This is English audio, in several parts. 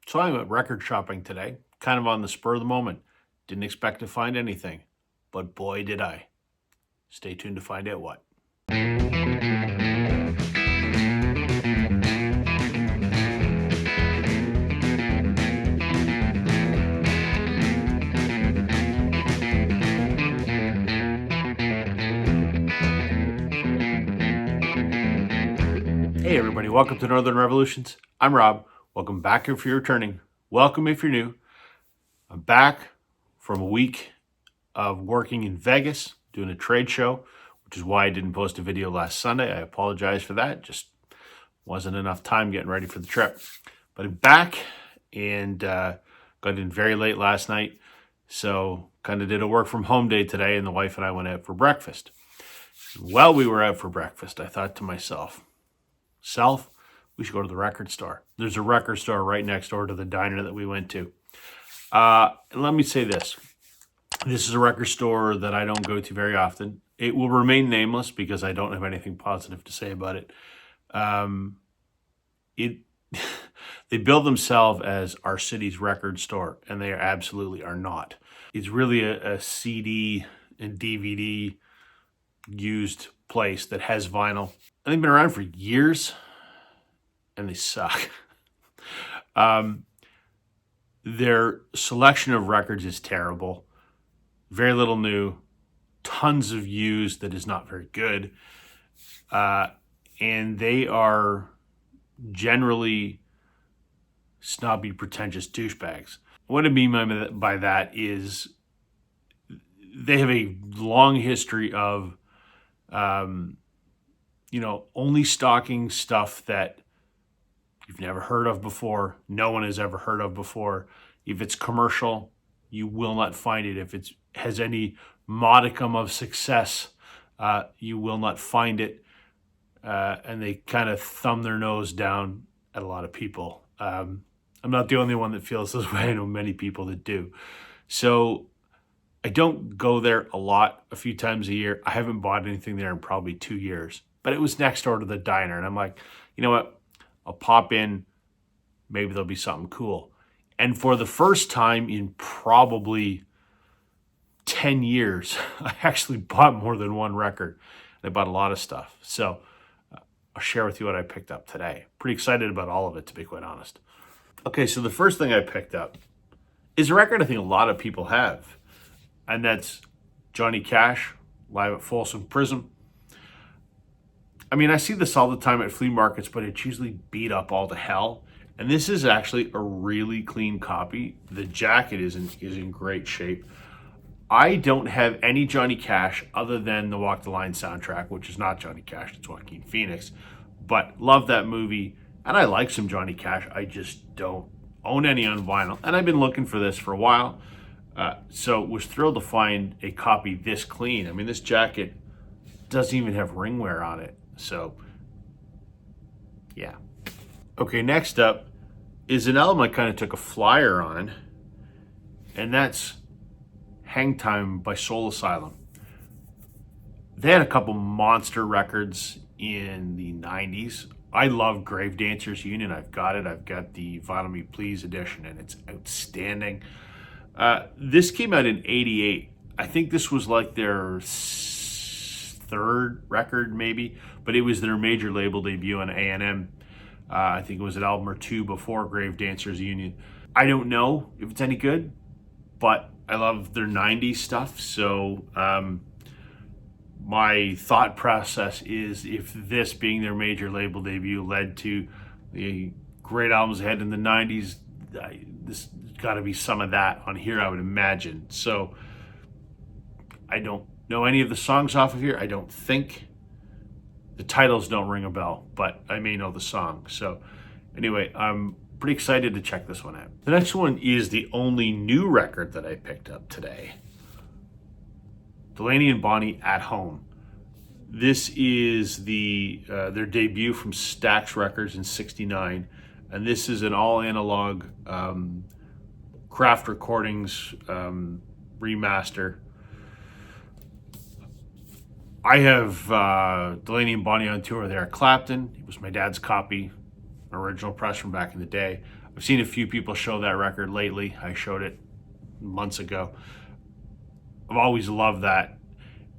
So I went record shopping today, kind of on the spur of the moment. Didn't expect to find anything, but boy, did I. Stay tuned to find out what. Hey, everybody, welcome to Northern Revolutions. I'm Rob. Welcome back if you're returning. Welcome if you're new. I'm back from a week of working in Vegas, doing a trade show, which is why I didn't post a video last Sunday. I apologize for that. Just wasn't enough time getting ready for the trip. But I'm back and got in very late last night. So kind of did a work from home day today, and the wife and I went out for breakfast. While we were out for breakfast, I thought to myself, we should go to the record store. There's a record store right next door to the diner that we went to. Let me say this. This is a record store that I don't go to very often. It will remain nameless because I don't have anything positive to say about it. They build themselves as our city's record store, and they absolutely are not. It's really a CD and DVD used place that has vinyl. And they've been around for years, and they suck. Their selection of records is terrible. Very little new, tons of used that is not very good. And they are generally snobby, pretentious douchebags. What I mean by that is they have a long history of, only stocking stuff that you've never heard of before, no one has ever heard of before. If it's commercial, you will not find it. If it has any modicum of success, you will not find it. And they kind of thumb their nose down at a lot of people. I'm not the only one that feels this way. I know many people that do. So I don't go there a lot, a few times a year. I haven't bought anything there in probably 2 years. But it was next door to the diner. And I'm like, you know what? I'll pop in. Maybe there'll be something cool. And for the first time in probably 10 years, I actually bought more than one record. I bought a lot of stuff. So I'll share with you what I picked up today. Pretty excited about all of it, to be quite honest. Okay, so the first thing I picked up is a record I think a lot of people have. And that's Johnny Cash, live at Folsom Prison. I mean, I see this all the time at flea markets, but it's usually beat up all to hell. And this is actually a really clean copy. The jacket is in great shape. I don't have any Johnny Cash other than the Walk the Line soundtrack, which is not Johnny Cash, it's Joaquin Phoenix. But love that movie, and I like some Johnny Cash. I just don't own any on vinyl. And I've been looking for this for a while. So was thrilled to find a copy this clean. I mean, this jacket doesn't even have ring wear on it. So, yeah. Okay, next up is an album I kind of took a flyer on, and that's Hang Time by Soul Asylum. They had a couple monster records in the 90s. I love Grave Dancers Union. I've got it. I've got the Vinyl Me Please edition, and it's outstanding. This came out in 88. I think this was like their third record maybe, but it was their major label debut on A&M. I think it was an album or two before Grave Dancers Union. I don't know if it's any good, but I love their 90s stuff. So my thought process is, if this being their major label debut led to the great albums ahead in the 90s, this got to be some of that on here, I would imagine. So I don't know any of the songs off of here. I don't think. The titles don't ring a bell, but I may know the song. So anyway, I'm pretty excited to check this one out. The next one is the only new record that I picked up today. Delaney and Bonnie, At Home. This is their debut from Stax Records in '69, and this is an all analog Craft Recordings remaster. I have Delaney and Bonnie on tour with Eric Clapton. It was my dad's copy, an original press from back in the day. I've seen a few people show that record lately. I showed it months ago. I've always loved that.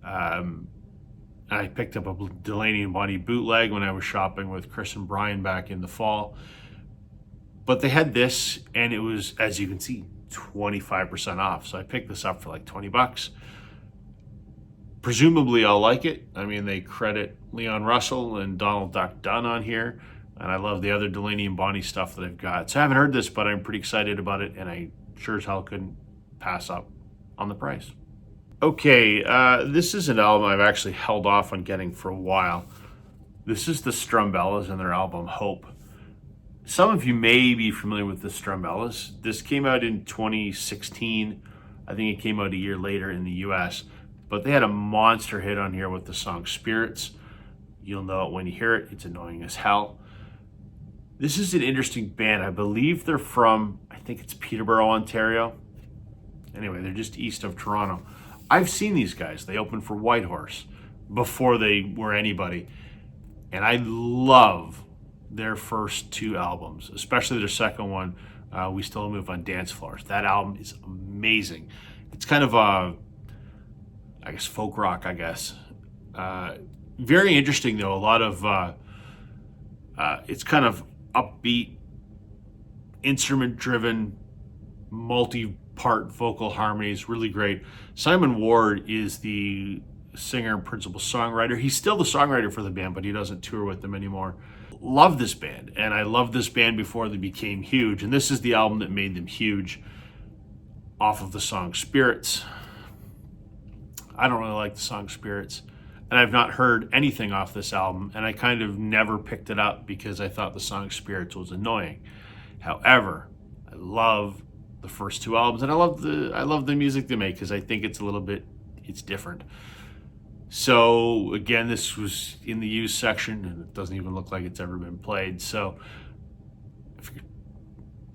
I picked up a Delaney and Bonnie bootleg when I was shopping with Chris and Brian back in the fall. But they had this, and it was, as you can see, 25% off. So I picked this up for like 20 bucks. Presumably I'll like it. I mean, they credit Leon Russell and Donald Duck Dunn on here. And I love the other Delaney and Bonnie stuff that I've got. So I haven't heard this, but I'm pretty excited about it. And I sure as hell couldn't pass up on the price. Okay, this is an album I've actually held off on getting for a while. This is the Strumbellas and their album Hope. Some of you may be familiar with the Strumbellas. This came out in 2016. I think it came out a year later in the US. But they had a monster hit on here with the song Spirits. You'll know it when you hear it. It's annoying as hell. This is an interesting band. I believe they're from, I think it's Peterborough, Ontario. Anyway, they're just east of Toronto. I've seen these guys. They opened for Whitehorse before they were anybody. And I love their first two albums, especially their second one, We Still Move on Dance Floors. That album is amazing. It's kind of a, I guess, folk rock, I guess. Very interesting, though. A lot of, it's kind of upbeat, instrument-driven, multi-part vocal harmonies, really great. Simon Ward is the singer and principal songwriter. He's still the songwriter for the band, but he doesn't tour with them anymore. Love this band, and I loved this band before they became huge, and this is the album that made them huge off of the song Spirits. I don't really like the song Spirits, and I've not heard anything off this album, and I kind of never picked it up because I thought the song Spirits was annoying. However, I love the first two albums, and I love the music they make because I think it's different. So again, this was in the used section, and it doesn't even look like it's ever been played. So I figured,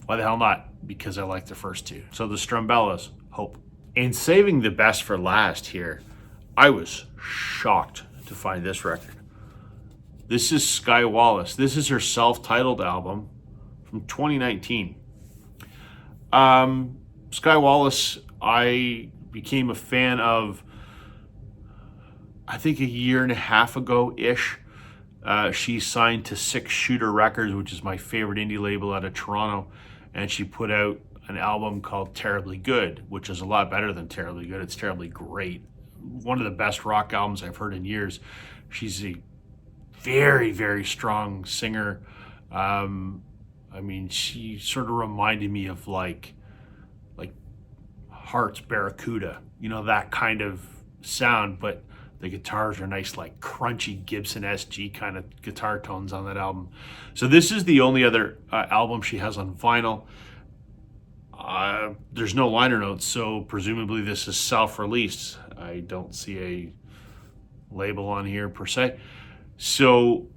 why the hell not? Because I like the first two. So the Strumbellas, Hope. And saving the best for last here, I was shocked to find this record. This is Skye Wallace. This is her self-titled album from 2019. Skye Wallace, I became a fan of, I think, a year and a half ago-ish. She signed to Six Shooter Records, which is my favorite indie label out of Toronto, and she put out an album called Terribly Good, which is a lot better than Terribly Good. It's terribly great. One of the best rock albums I've heard in years. She's a very, very strong singer. I mean, she sort of reminded me of like Heart's Barracuda, you know, that kind of sound, but the guitars are nice, like crunchy Gibson SG kind of guitar tones on that album. So this is the only other album she has on vinyl. There's no liner notes, so presumably this is self-released. I don't see a label on here per se. So,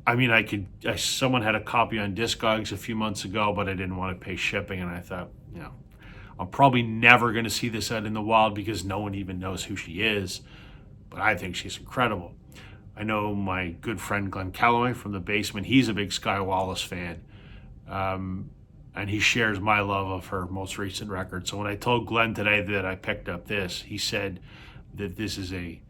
I mean, someone had a copy on Discogs a few months ago, but I didn't want to pay shipping, and I thought, you know, I'm probably never going to see this out in the wild because no one even knows who she is, but I think she's incredible. I know my good friend Glenn Calloway from The Basement, he's a big Skye Wallace fan, and he shares my love of her most recent record. So when I told Glenn today that I picked up this, he said that this is a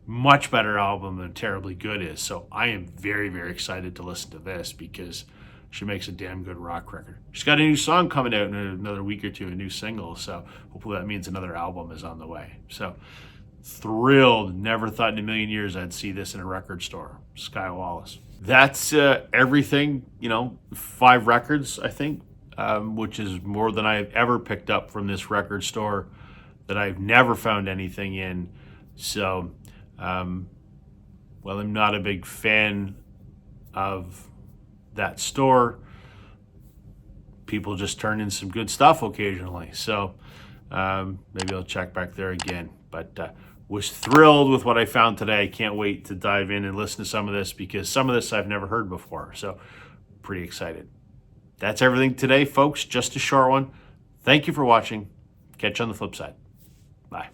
much better album than Terribly Good is. So I am very, very excited to listen to this because she makes a damn good rock record. She's got a new song coming out in another week or two, a new single. So hopefully that means another album is on the way. So thrilled. Never thought in a million years I'd see this in a record store. Skye Wallace. That's everything, 5 records, I think, which is more than I've ever picked up from this record store that I've never found anything in. So, well, I'm not a big fan of that store. People just turn in some good stuff occasionally. So maybe I'll check back there again. But was thrilled with what I found today. I can't wait to dive in and listen to some of this because some of this I've never heard before. So pretty excited. That's everything today, folks. Just a short one. Thank you for watching. Catch you on the flip side. Bye.